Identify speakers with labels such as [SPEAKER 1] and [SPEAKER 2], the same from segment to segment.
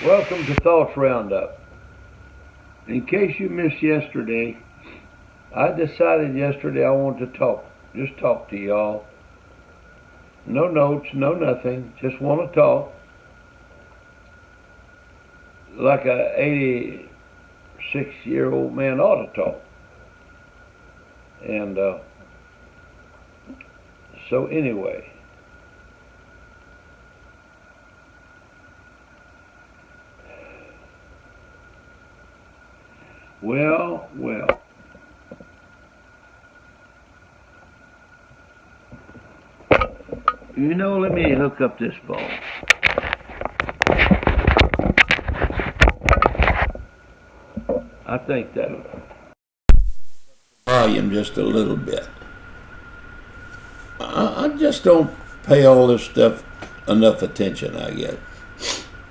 [SPEAKER 1] Welcome to Thoughts Roundup. In case you missed yesterday, I decided yesterday I wanted to just talk to y'all. No notes, no nothing, just want to talk like a 86-year-old man ought to talk. And so anyway, well, let me hook up this phone. I think that volume just a little bit. I just don't pay all this stuff enough attention, I guess.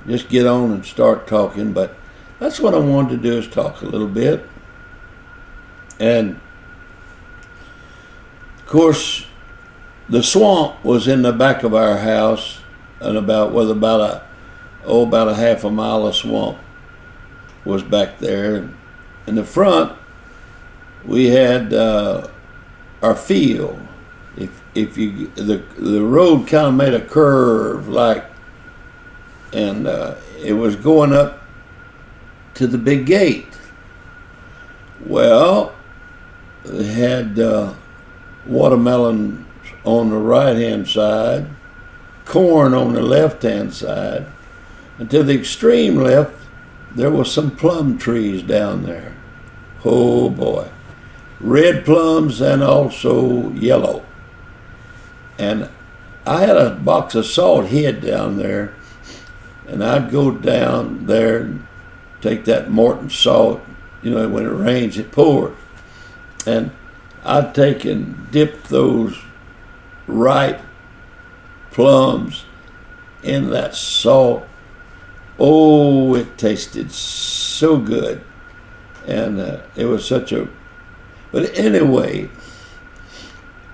[SPEAKER 1] Just get on and start talking, but that's what I wanted to do, is talk a little bit. And of course, the swamp was in the back of our house, and about a half a mile of swamp was back there. In the front, we had our field. The road kind of made a curve, and it was going up to the big gate. Well, they had watermelons on the right-hand side, corn on the left-hand side, and to the extreme left, there was some plum trees down there. Oh boy. Red plums and also yellow. And I had a box of salt hid down there, and I'd go down there and take that Morton salt. When it rains, it pours. And I'd take and dip those ripe plums in that salt. Oh, it tasted so good. And it was but anyway,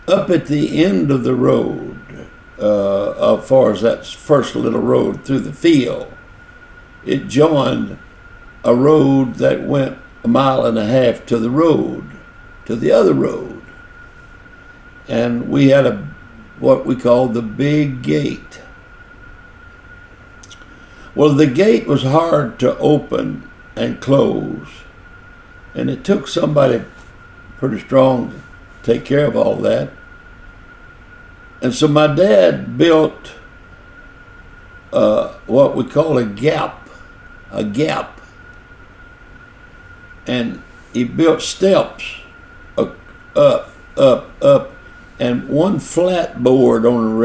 [SPEAKER 1] up at the end of the road, as far as that first little road through the field, it joined a road that went a mile and a half to the other road. And we had what we called the big gate. Well, the gate was hard to open and close, and it took somebody pretty strong to take care of all that. And so my dad built what we call a gap. And he built steps up, and one flat board on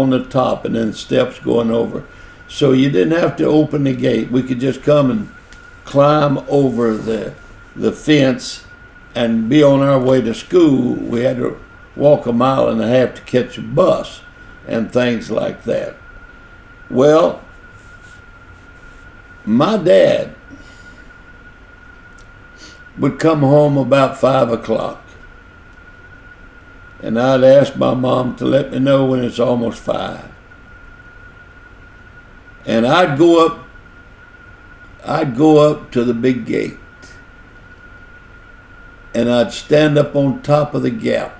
[SPEAKER 1] the top, and then steps going over. So you didn't have to open the gate. We could just come and climb over the fence and be on our way to school. We had to walk a mile and a half to catch a bus and things like that. Well, my dad would come home about 5 o'clock. And I'd ask my mom to let me know when it's almost 5. And I'd go up to the big gate. And I'd stand up on top of the gap.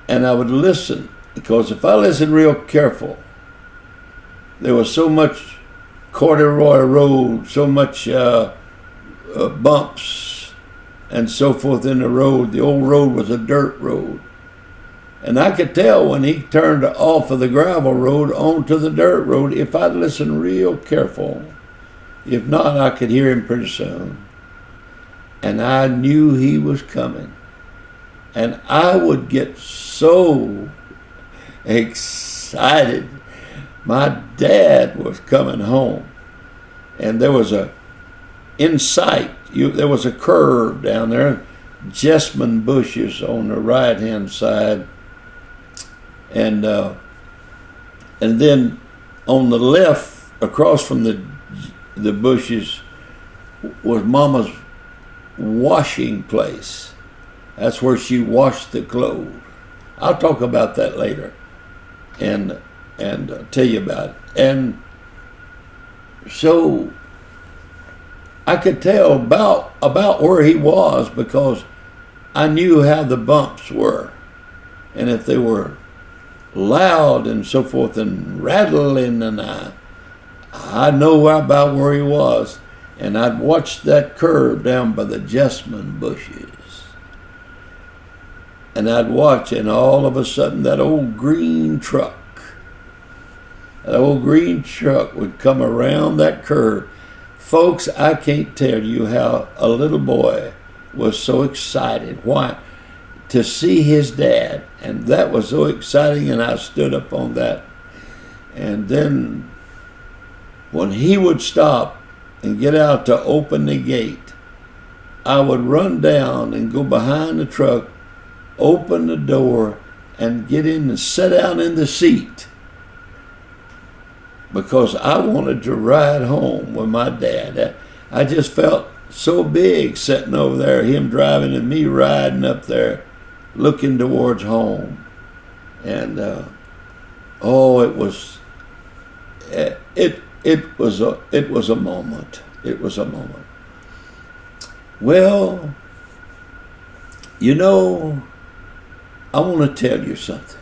[SPEAKER 1] And I would listen, because if I listened real careful, there was so much corduroy road, so much bumps and so forth in the road. The old road was a dirt road. And I could tell when he turned off of the gravel road onto the dirt road if I'd listen real careful. If not, I could hear him pretty soon. And I knew he was coming. And I would get so excited. My dad was coming home. And there was there was a curve down there, jessamine bushes on the right-hand side. And then on the left, across from the bushes, was Mama's washing place. That's where she washed the clothes. I'll talk about that later and tell you about it. And So I could tell about where he was because I knew how the bumps were. And if they were loud and so forth and rattling, and I know about where he was. And I'd watch that curve down by the jasmine bushes. And I'd watch, and all of a sudden that old green truck would come around that curve. Folks, I can't tell you how a little boy was so excited. Why? To see his dad. And that was so exciting, and I stood up on that. And then when he would stop and get out to open the gate, I would run down and go behind the truck, open the door, and get in and sit down in the seat because I wanted to ride home with my dad. I just felt so big sitting over there, him driving and me riding up there, looking towards home. And it was a moment. It was a moment. Well, you know, I want to tell you something.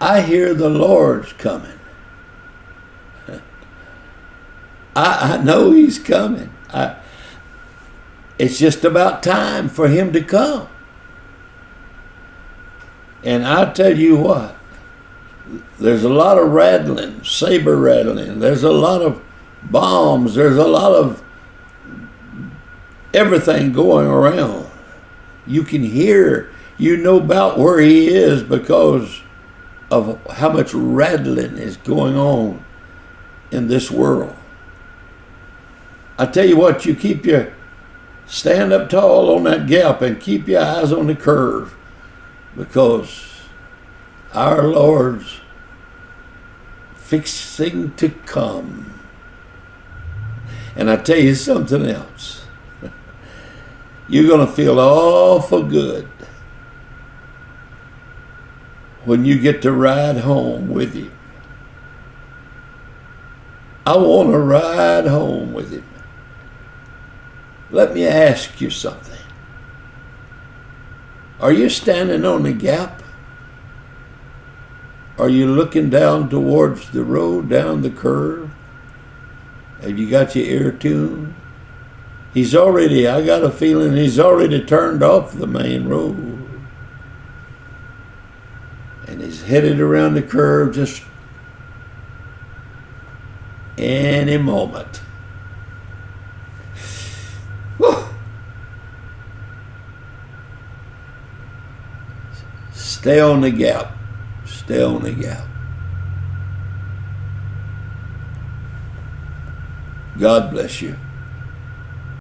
[SPEAKER 1] I hear the Lord's coming. I know he's coming. It's just about time for him to come. And I tell you what, there's a lot of rattling, saber rattling. There's a lot of bombs. There's a lot of everything going around. You can hear, you know about where he is because of how much rattling is going on in this world. I tell you what, you keep your stand up tall on that gap and keep your eyes on the curve because our Lord's fixing to come. And I tell you something else. You're going to feel awful good when you get to ride home with him. I want to ride home with him. Let me ask you something. Are you standing on the gap? Are you looking down towards the road, down the curve? Have you got your ear tuned? I got a feeling he's already turned off the main road. And he's headed around the curve just any moment. Whew. Stay on the gap. Stay on the gap. God bless you.